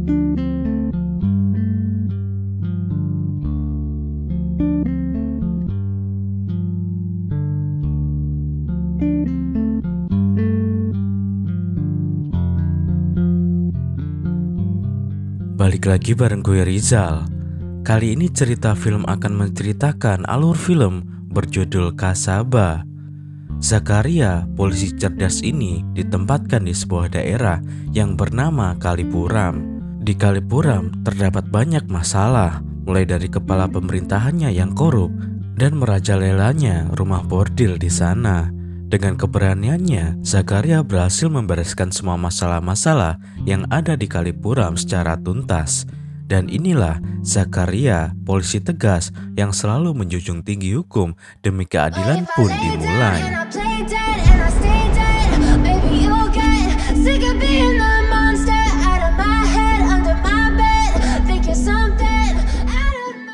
Balik lagi bareng gue Rizal. Kali ini cerita film akan menceritakan alur film berjudul Kasaba. Zakaria, polisi cerdas ini ditempatkan di sebuah daerah yang bernama Kalipuram. Di Kalipuram terdapat banyak masalah, mulai dari kepala pemerintahannya yang korup dan merajalelanya rumah bordil di sana. Dengan keberaniannya, Zakaria berhasil membereskan semua masalah-masalah yang ada di Kalipuram secara tuntas. Dan inilah Zakaria, polisi tegas yang selalu menjunjung tinggi hukum demi keadilan pun dimulai.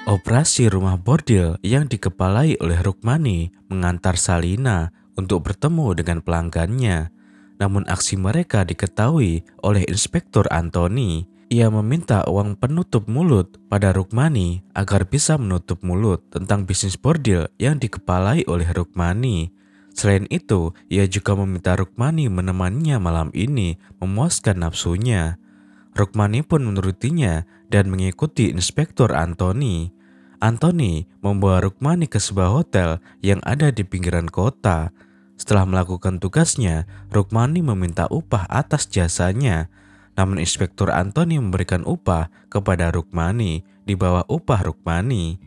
Operasi rumah bordil yang dikepalai oleh Rukmani mengantar Salina untuk bertemu dengan pelanggannya. Namun aksi mereka diketahui oleh Inspektur Antoni. Ia meminta uang penutup mulut pada Rukmani agar bisa menutup mulut tentang bisnis bordil yang dikepalai oleh Rukmani. Selain itu, ia juga meminta Rukmani menemaninya malam ini memuaskan nafsunya. Rukmani pun menurutinya dan mengikuti Inspektur Antoni. Antoni membawa Rukmani ke sebuah hotel yang ada di pinggiran kota. Setelah melakukan tugasnya, Rukmani meminta upah atas jasanya. Namun Inspektur Antoni memberikan upah kepada Rukmani di bawah upah Rukmani.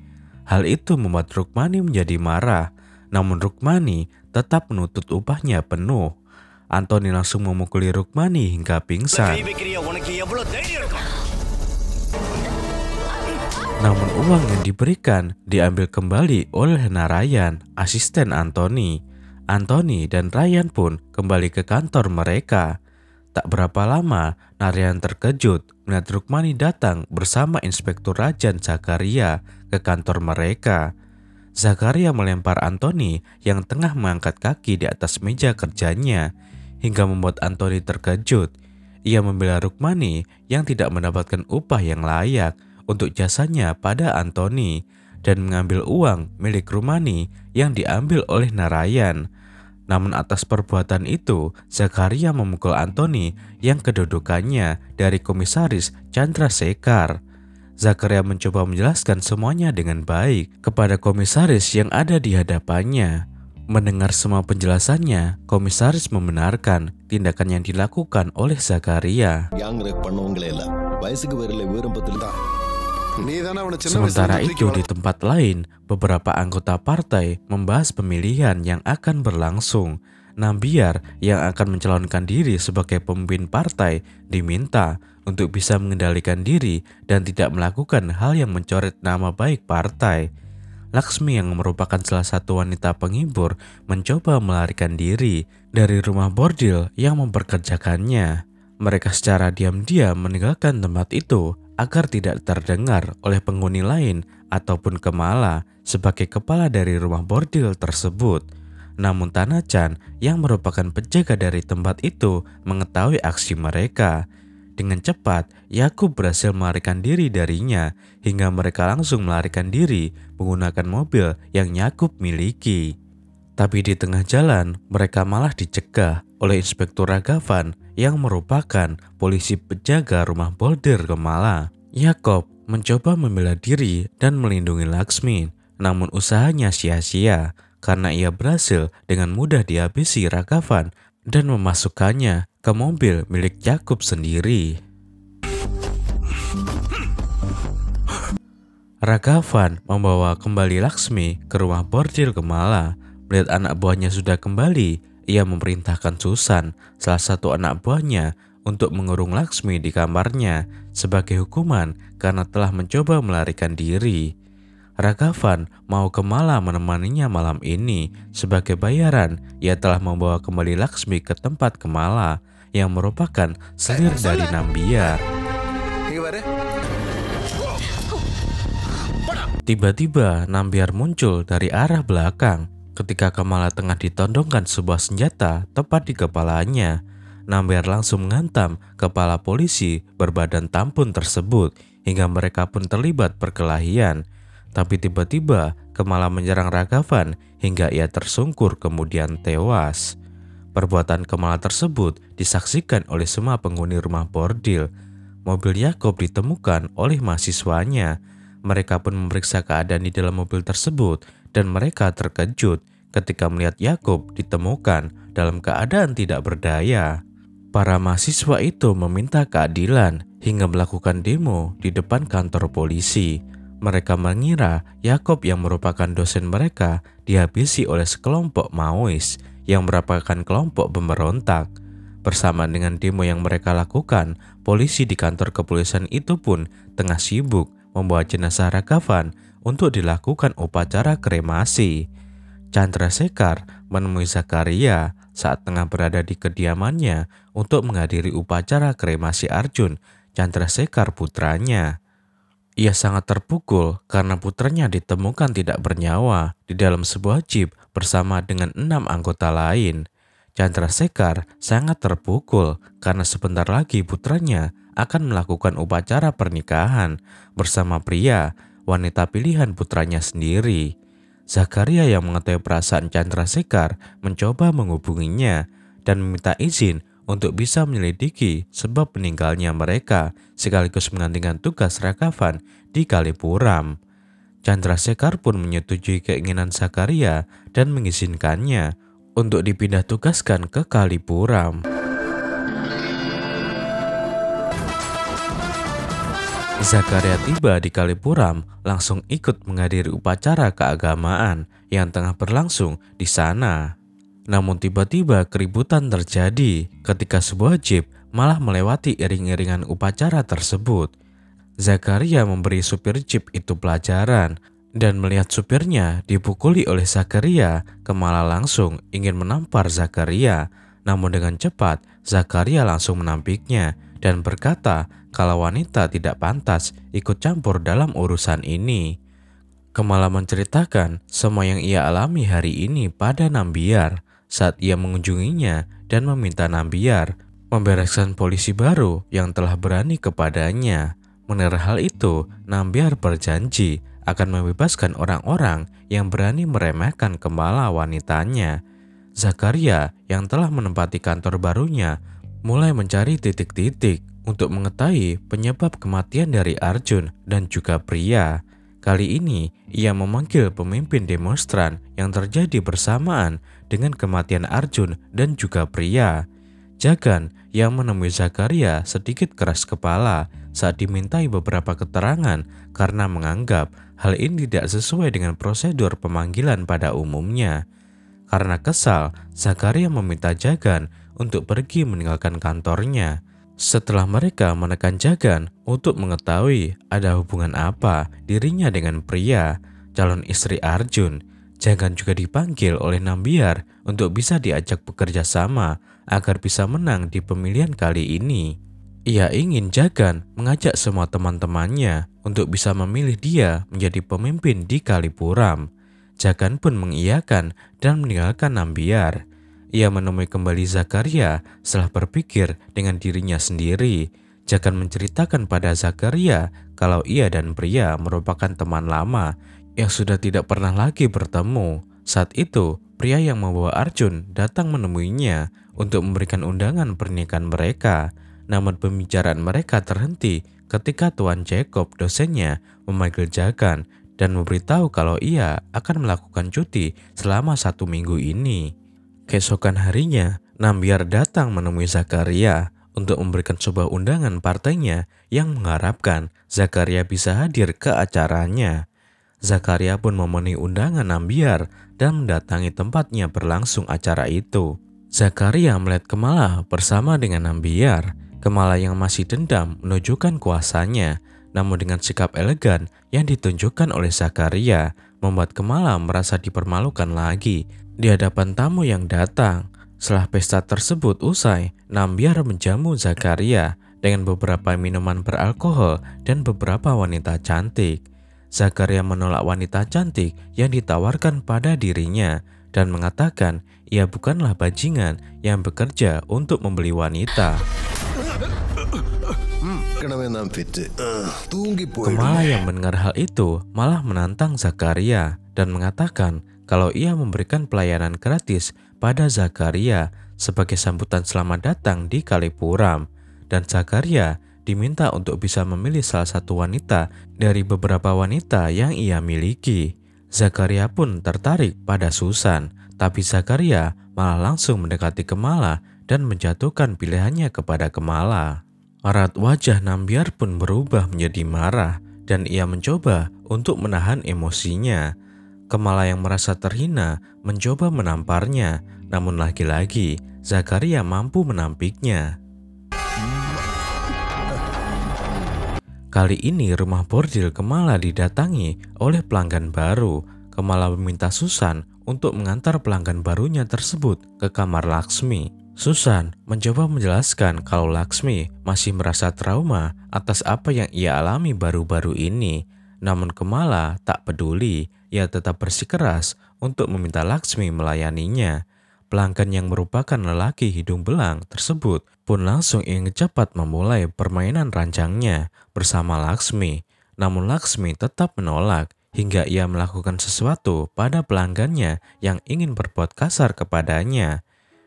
Hal itu membuat Rukmani menjadi marah. Namun Rukmani tetap menuntut upahnya penuh. Antoni langsung memukuli Rukmani hingga pingsan. Namun uang yang diberikan diambil kembali oleh Narayan, asisten Antoni. Antoni dan Ryan pun kembali ke kantor mereka. Tak berapa lama, Narayan terkejut melihat Rukmani datang bersama Inspektur Rajan Zakaria ke kantor mereka. Zakaria melempar Antoni yang tengah mengangkat kaki di atas meja kerjanya, hingga membuat Antoni terkejut. Ia membela Rukmani yang tidak mendapatkan upah yang layak untuk jasanya pada Antoni dan mengambil uang milik Rukmani yang diambil oleh Narayan. Namun atas perbuatan itu, Zakaria memukul Antoni yang kedudukannya dari Komisaris Chandrasekhar. Zakaria mencoba menjelaskan semuanya dengan baik kepada komisaris yang ada di hadapannya. Mendengar semua penjelasannya, komisaris membenarkan tindakan yang dilakukan oleh Zakaria. Sementara itu di tempat lain, beberapa anggota partai membahas pemilihan yang akan berlangsung. Nambiar yang akan mencalonkan diri sebagai pemimpin partai diminta untuk bisa mengendalikan diri dan tidak melakukan hal yang mencoret nama baik partai. Laksmi yang merupakan salah satu wanita penghibur mencoba melarikan diri dari rumah bordil yang memperkerjakannya. Mereka secara diam-diam meninggalkan tempat itu agar tidak terdengar oleh penghuni lain ataupun Kemala sebagai kepala dari rumah bordil tersebut. Namun Tanachan yang merupakan penjaga dari tempat itu mengetahui aksi mereka. Dengan cepat, Yakub berhasil melarikan diri darinya hingga mereka langsung melarikan diri menggunakan mobil yang Yakub miliki. Tapi di tengah jalan, mereka malah dicegah oleh Inspektur Ragavan yang merupakan polisi penjaga rumah bordil Kemala. Yakub mencoba membela diri dan melindungi Laksmi, namun usahanya sia-sia karena ia berhasil dengan mudah dihabisi Ragavan dan memasukkannya ke mobil milik Yakub sendiri. Ragavan membawa kembali Laksmi ke rumah bordil Kemala. Melihat anak buahnya sudah kembali, ia memerintahkan Susan, salah satu anak buahnya, untuk mengurung Laksmi di kamarnya sebagai hukuman karena telah mencoba melarikan diri. Ragavan mau Kemala menemaninya malam ini. Sebagai bayaran, ia telah membawa kembali Laksmi ke tempat Kemala yang merupakan selir dari Nambiar. Tiba-tiba Nambiar muncul dari arah belakang ketika Kemala tengah ditodongkan sebuah senjata tepat di kepalanya. Nambiar langsung menghantam kepala polisi berbadan tampun tersebut hingga mereka pun terlibat perkelahian. Tapi tiba-tiba Kemala menyerang Ragavan hingga ia tersungkur kemudian tewas. Perbuatan Kemala tersebut disaksikan oleh semua penghuni rumah bordil. Mobil Yakob ditemukan oleh mahasiswanya. Mereka pun memeriksa keadaan di dalam mobil tersebut dan mereka terkejut ketika melihat Yakob ditemukan dalam keadaan tidak berdaya. Para mahasiswa itu meminta keadilan hingga melakukan demo di depan kantor polisi. Mereka mengira Yakob yang merupakan dosen mereka dihabisi oleh sekelompok Maois yang merupakan kelompok pemberontak. Bersamaan dengan demo yang mereka lakukan, polisi di kantor kepolisian itu pun tengah sibuk membawa jenazah Ragavan untuk dilakukan upacara kremasi. Chandrasekhar menemui Zakaria saat tengah berada di kediamannya untuk menghadiri upacara kremasi Arjun, Chandrasekhar putranya. Ia sangat terpukul karena putranya ditemukan tidak bernyawa di dalam sebuah jeep bersama dengan 6 anggota lain. Chandrasekhar sangat terpukul karena sebentar lagi putranya akan melakukan upacara pernikahan bersama pria, wanita pilihan putranya sendiri. Zakaria yang mengetahui perasaan Chandrasekhar mencoba menghubunginya dan meminta izin untuk bisa menyelidiki sebab meninggalnya mereka sekaligus menggantikan tugas Ragavan di Kalipuram. Chandrasekhar pun menyetujui keinginan Zakaria dan mengizinkannya untuk dipindah tugaskan ke Kalipuram. Zakaria tiba di Kalipuram langsung ikut menghadiri upacara keagamaan yang tengah berlangsung di sana. Namun tiba-tiba keributan terjadi ketika sebuah jeep malah melewati iring-iringan upacara tersebut. Zakaria memberi supir jeep itu pelajaran dan melihat supirnya dipukuli oleh Zakaria, Kemala langsung ingin menampar Zakaria. Namun dengan cepat Zakaria langsung menampiknya dan berkata kalau wanita tidak pantas ikut campur dalam urusan ini. Kemala menceritakan semua yang ia alami hari ini pada Nambiar saat ia mengunjunginya dan meminta Nambiar membereskan polisi baru yang telah berani kepadanya. Mendengar hal itu, Nambiar berjanji akan membebaskan orang-orang yang berani meremehkan Kemala wanitanya. Zakaria yang telah menempati kantor barunya mulai mencari titik-titik untuk mengetahui penyebab kematian dari Arjun dan juga pria. Kali ini ia memanggil pemimpin demonstran yang terjadi bersamaan dengan kematian Arjun dan juga pria. Jagan yang menemui Zakaria sedikit keras kepala saat dimintai beberapa keterangan karena menganggap hal ini tidak sesuai dengan prosedur pemanggilan pada umumnya. Karena kesal, Zakaria meminta Jagan untuk pergi meninggalkan kantornya. Setelah mereka menekan Jagan untuk mengetahui ada hubungan apa dirinya dengan pria, calon istri Arjun, Jagan juga dipanggil oleh Nambiar untuk bisa diajak bekerja sama agar bisa menang di pemilihan kali ini. Ia ingin Jagan mengajak semua teman-temannya untuk bisa memilih dia menjadi pemimpin di Kalipuram. Jagan pun mengiyakan dan meninggalkan Nambiar. Ia menemui kembali Zakaria setelah berpikir dengan dirinya sendiri. Jagan menceritakan pada Zakaria kalau ia dan pria merupakan teman lama yang sudah tidak pernah lagi bertemu. Saat itu, pria yang membawa Arjun datang menemuinya untuk memberikan undangan pernikahan mereka. Namun pembicaraan mereka terhenti ketika Tuan Jacob, dosennya, memanggil Jagan dan memberitahu kalau ia akan melakukan cuti selama 1 minggu ini. Keesokan harinya, Nambiar datang menemui Zakaria untuk memberikan sebuah undangan partainya yang mengharapkan Zakaria bisa hadir ke acaranya. Zakaria pun memenuhi undangan Nambiar dan mendatangi tempatnya berlangsung acara itu. Zakaria melihat Kemala bersama dengan Nambiar. Kemala yang masih dendam menunjukkan kuasanya, namun dengan sikap elegan yang ditunjukkan oleh Zakaria membuat Kemala merasa dipermalukan lagi di hadapan tamu yang datang. Setelah pesta tersebut usai, Nambiar menjamu Zakaria dengan beberapa minuman beralkohol dan beberapa wanita cantik. Zakaria menolak wanita cantik yang ditawarkan pada dirinya dan mengatakan ia bukanlah bajingan yang bekerja untuk membeli wanita. Kamala yang mendengar hal itu malah menantang Zakaria dan mengatakan kalau ia memberikan pelayanan gratis pada Zakaria sebagai sambutan selamat datang di Kalipuram, dan Zakaria diminta untuk bisa memilih salah satu wanita dari beberapa wanita yang ia miliki. Zakaria pun tertarik pada Susan, tapi Zakaria malah langsung mendekati Kamala dan menjatuhkan pilihannya kepada Kamala. Raut wajah Nambiar pun berubah menjadi marah dan ia mencoba untuk menahan emosinya. Kamala yang merasa terhina mencoba menamparnya, namun lagi-lagi Zakaria mampu menampiknya. Kali ini rumah bordil Kamala didatangi oleh pelanggan baru. Kamala meminta Susan untuk mengantar pelanggan barunya tersebut ke kamar Laksmi. Susan mencoba menjelaskan kalau Laksmi masih merasa trauma atas apa yang ia alami baru-baru ini. Namun Kamala tak peduli, ia tetap bersikeras untuk meminta Laksmi melayaninya. Pelanggan yang merupakan lelaki hidung belang tersebut pun langsung ingin cepat memulai permainan rancangnya bersama Laksmi. Namun Laksmi tetap menolak hingga ia melakukan sesuatu pada pelanggannya yang ingin berbuat kasar kepadanya.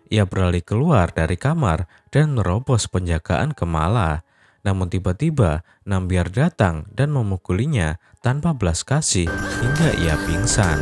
Ia beralih keluar dari kamar dan merobos penjagaan Kamala. Namun tiba-tiba Nambiar datang dan memukulinya tanpa belas kasih hingga ia pingsan.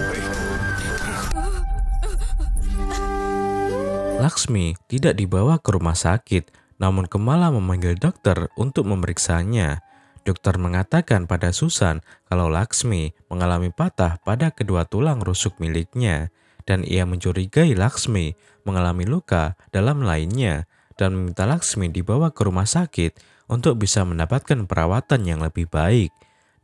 Laksmi tidak dibawa ke rumah sakit, namun Kamala memanggil dokter untuk memeriksanya. Dokter mengatakan pada Susan kalau Laksmi mengalami patah pada kedua tulang rusuk miliknya, dan ia mencurigai Laksmi mengalami luka dalam lainnya dan meminta Laksmi dibawa ke rumah sakit untuk bisa mendapatkan perawatan yang lebih baik.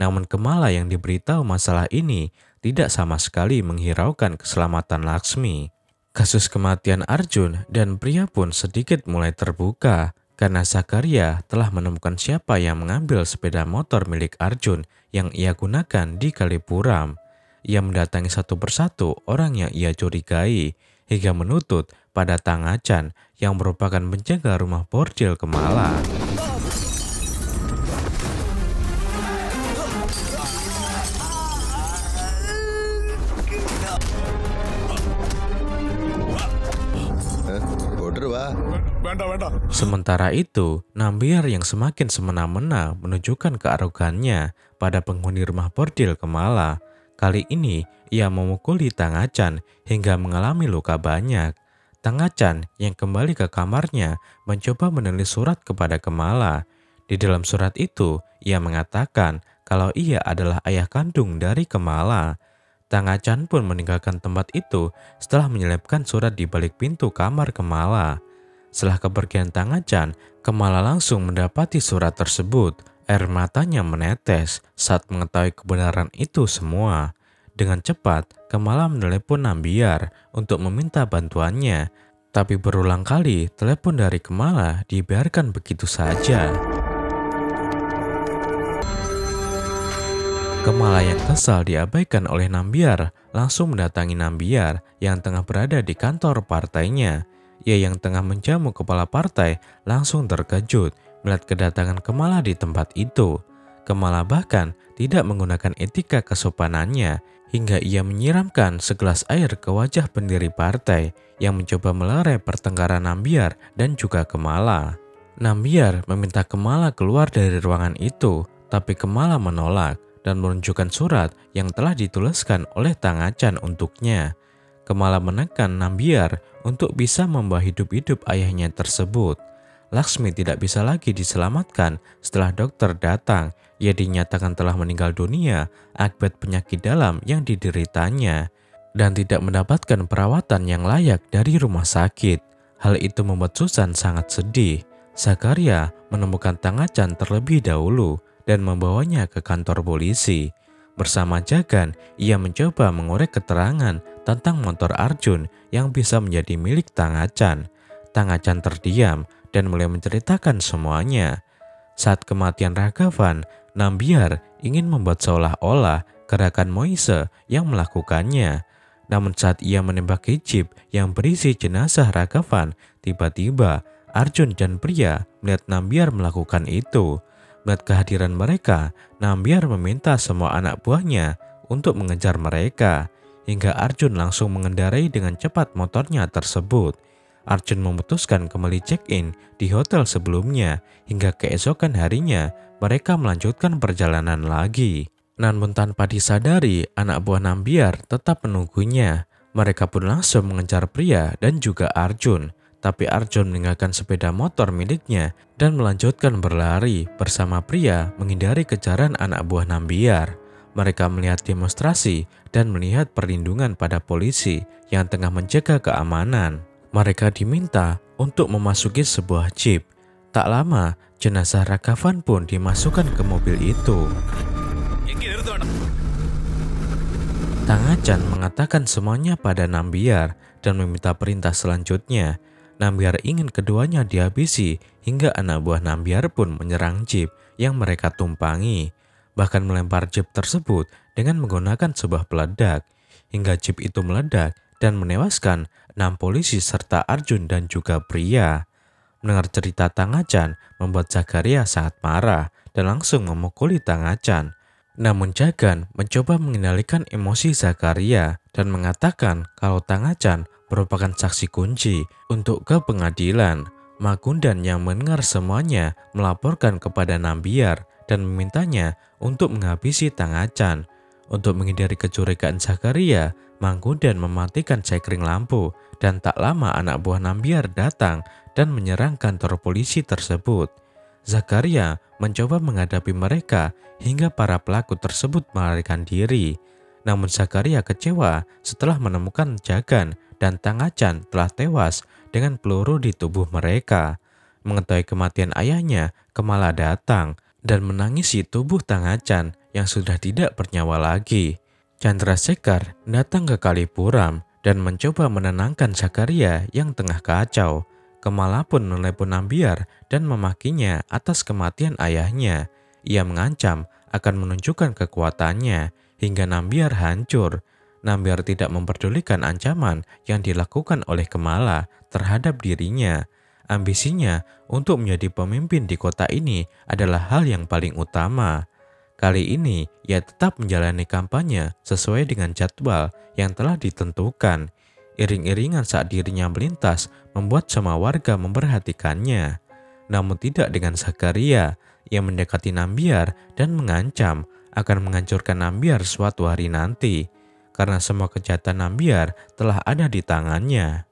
Namun Kamala yang diberitahu masalah ini tidak sama sekali menghiraukan keselamatan Laksmi. Kasus kematian Arjun dan pria pun sedikit mulai terbuka karena Zakaria telah menemukan siapa yang mengambil sepeda motor milik Arjun yang ia gunakan di Kalipuram. Ia mendatangi satu persatu orang yang ia curigai hingga menuntut pada Tangachan yang merupakan penjaga rumah bordil Kamala. Sementara itu, Nambiar yang semakin semena-mena menunjukkan kearogannya pada penghuni rumah bordil Kamala. Kali ini, ia memukuli Tangachan hingga mengalami luka banyak. Tangachan yang kembali ke kamarnya mencoba menulis surat kepada Kamala. Di dalam surat itu, ia mengatakan kalau ia adalah ayah kandung dari Kamala. Tangachan pun meninggalkan tempat itu setelah menyelipkan surat di balik pintu kamar Kamala. Setelah kepergian Tangachan, Kamala langsung mendapati surat tersebut. Air matanya menetes saat mengetahui kebenaran itu semua. Dengan cepat, Kamala menelepon Nambiar untuk meminta bantuannya. Tapi berulang kali, telepon dari Kamala dibiarkan begitu saja. Kamala yang kesal diabaikan oleh Nambiar langsung mendatangi Nambiar yang tengah berada di kantor partainya. Ia yang tengah menjamu kepala partai langsung terkejut melihat kedatangan Kamala di tempat itu. Kamala bahkan tidak menggunakan etika kesopanannya hingga ia menyiramkan segelas air ke wajah pendiri partai yang mencoba melerai pertengkaran Nambiar dan juga Kamala. Nambiar meminta Kamala keluar dari ruangan itu, tapi Kamala menolak dan menunjukkan surat yang telah dituliskan oleh Tangachan untuknya. Kamala menekan Nambiar untuk bisa membawa hidup-hidup ayahnya tersebut. Laksmi tidak bisa lagi diselamatkan setelah dokter datang. Ia dinyatakan telah meninggal dunia akibat penyakit dalam yang dideritanya dan tidak mendapatkan perawatan yang layak dari rumah sakit. Hal itu membuat Susan sangat sedih. Zakaria menemukan Tangachan terlebih dahulu dan membawanya ke kantor polisi. Bersama Jagan, ia mencoba mengorek keterangan tentang motor Arjun yang bisa menjadi milik Tangachan. Tangachan terdiam dan mulai menceritakan semuanya. Saat kematian Ragavan, Nambiar ingin membuat seolah-olah gerakan Moise yang melakukannya. Namun saat ia menembaki jeep yang berisi jenazah Ragavan, tiba-tiba Arjun dan Priya melihat Nambiar melakukan itu. Melihat kehadiran mereka, Nambiar meminta semua anak buahnya untuk mengejar mereka, hingga Arjun langsung mengendarai dengan cepat motornya tersebut. Arjun memutuskan kembali check-in di hotel sebelumnya, hingga keesokan harinya mereka melanjutkan perjalanan lagi. Namun tanpa disadari, anak buah Nambiar tetap menunggunya. Mereka pun langsung mengejar Priya dan juga Arjun. Tapi Arjun meninggalkan sepeda motor miliknya dan melanjutkan berlari bersama Priya menghindari kejaran anak buah Nambiar. Mereka melihat demonstrasi dan melihat perlindungan pada polisi yang tengah menjaga keamanan. Mereka diminta untuk memasuki sebuah jeep. Tak lama, jenazah Ragavan pun dimasukkan ke mobil itu. Tangachan mengatakan semuanya pada Nambiar dan meminta perintah selanjutnya. Nambiar ingin keduanya dihabisi hingga anak buah Nambiar pun menyerang jeep yang mereka tumpangi. Bahkan melempar jeep tersebut dengan menggunakan sebuah peledak. Hingga jeep itu meledak dan menewaskan 6 polisi serta Arjun dan juga Priya. Mendengar cerita Tangachan membuat Zakaria sangat marah dan langsung memukuli Tangachan. Namun Jagan mencoba mengendalikan emosi Zakaria dan mengatakan kalau Tangachan merupakan saksi kunci untuk ke pengadilan. Magundan yang mendengar semuanya melaporkan kepada Nambiar dan memintanya untuk menghabisi Tangachan. Untuk menghindari kecurigaan Zakaria, Magundan mematikan sekring lampu dan tak lama anak buah Nambiar datang dan menyerang kantor polisi tersebut. Zakaria mencoba menghadapi mereka hingga para pelaku tersebut melarikan diri. Namun Zakaria kecewa setelah menemukan Jagan dan Tangachan telah tewas dengan peluru di tubuh mereka. Mengetahui kematian ayahnya, Kamala datang dan menangisi tubuh Tangachan yang sudah tidak bernyawa lagi. Chandrasekhar datang ke Kalipuram dan mencoba menenangkan Zakaria yang tengah kacau. Kamala pun menelepon Nambiar dan memakinya atas kematian ayahnya. Ia mengancam akan menunjukkan kekuatannya hingga Nambiar hancur. Nambiar tidak memperdulikan ancaman yang dilakukan oleh Kamala terhadap dirinya. Ambisinya untuk menjadi pemimpin di kota ini adalah hal yang paling utama. Kali ini ia tetap menjalani kampanye sesuai dengan jadwal yang telah ditentukan. Iring-iringan saat dirinya melintas membuat semua warga memperhatikannya. Namun tidak dengan Zakaria yang mendekati Nambiar dan mengancam akan menghancurkan Nambiar suatu hari nanti. Karena semua kejahatan Nambiar telah ada di tangannya.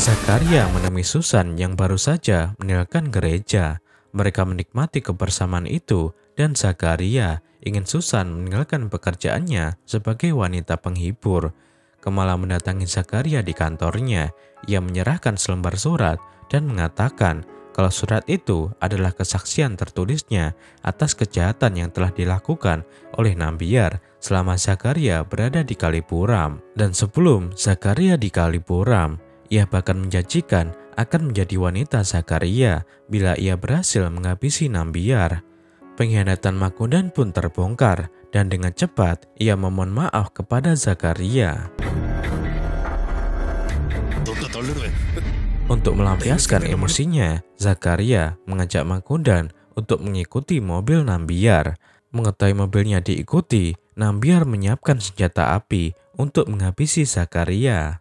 Zakaria menemui Susan yang baru saja meninggalkan gereja. Mereka menikmati kebersamaan itu dan Zakaria ingin Susan meninggalkan pekerjaannya sebagai wanita penghibur. Kamala mendatangi Zakaria di kantornya. Ia menyerahkan selembar surat dan mengatakan kalau surat itu adalah kesaksian tertulisnya atas kejahatan yang telah dilakukan oleh Nambiar selama Zakaria berada di Kalipuram. Dan sebelum Zakaria di Kalipuram, ia bahkan menjanjikan akan menjadi wanita Zakaria bila ia berhasil menghabisi Nambiar. Pengkhianatan Magundan pun terbongkar dan dengan cepat ia memohon maaf kepada Zakaria. Untuk melampiaskan emosinya, Zakaria mengajak Magundan untuk mengikuti mobil Nambiar. Mengetahui mobilnya diikuti, Nambiar menyiapkan senjata api untuk menghabisi Zakaria.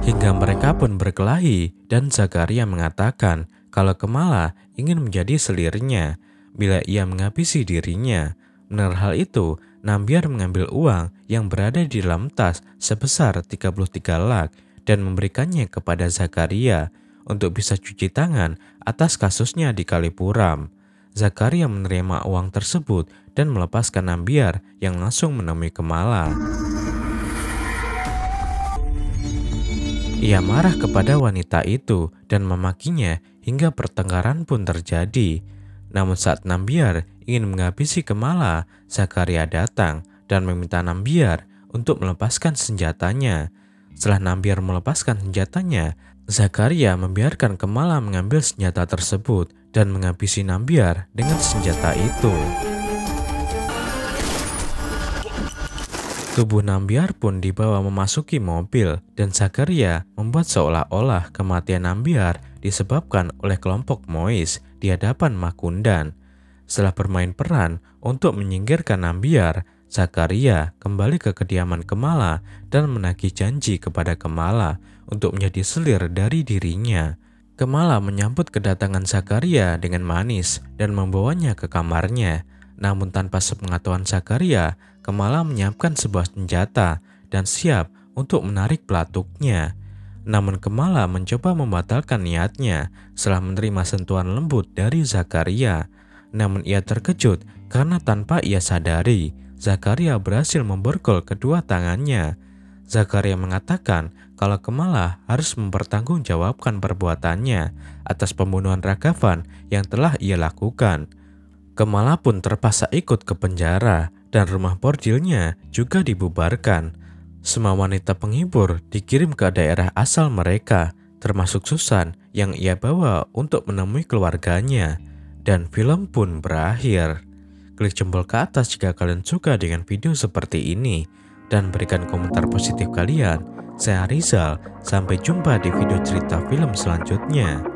Hingga mereka pun berkelahi dan Zakaria mengatakan kalau Kamala ingin menjadi selirnya bila ia menghabisi dirinya. Mendengar hal itu, Nambiar mengambil uang yang berada di dalam tas sebesar 33 lak dan memberikannya kepada Zakaria untuk bisa cuci tangan atas kasusnya di Kalipuram. Zakaria menerima uang tersebut dan melepaskan Nambiar yang langsung menemui Kamala. Ia marah kepada wanita itu dan memakinya hingga pertengkaran pun terjadi. Namun saat Nambiar ingin menghabisi Kamala, Zakaria datang dan meminta Nambiar untuk melepaskan senjatanya. Setelah Nambiar melepaskan senjatanya, Zakaria membiarkan Kamala mengambil senjata tersebut dan menghabisi Nambiar dengan senjata itu. Tubuh Nambiar pun dibawa memasuki mobil dan Zakaria membuat seolah-olah kematian Nambiar disebabkan oleh kelompok Mois di hadapan Makundan. Setelah bermain peran untuk menyingkirkan Nambiar, Zakaria kembali ke kediaman Kamala dan menagih janji kepada Kamala untuk menjadi selir dari dirinya. Kamala menyambut kedatangan Zakaria dengan manis dan membawanya ke kamarnya. Namun tanpa sepengetahuan Zakaria, Kamala menyiapkan sebuah senjata dan siap untuk menarik pelatuknya. Namun Kamala mencoba membatalkan niatnya setelah menerima sentuhan lembut dari Zakaria. Namun ia terkejut karena tanpa ia sadari, Zakaria berhasil memborgol kedua tangannya. Zakaria mengatakan kalau Kamala harus mempertanggungjawabkan perbuatannya atas pembunuhan Ragavan yang telah ia lakukan. Kamala pun terpaksa ikut ke penjara dan rumah bordilnya juga dibubarkan. Semua wanita penghibur dikirim ke daerah asal mereka, termasuk Susan yang ia bawa untuk menemui keluarganya. Dan film pun berakhir. Klik jempol ke atas jika kalian suka dengan video seperti ini. Dan berikan komentar positif kalian. Saya Rizal, sampai jumpa di video cerita film selanjutnya.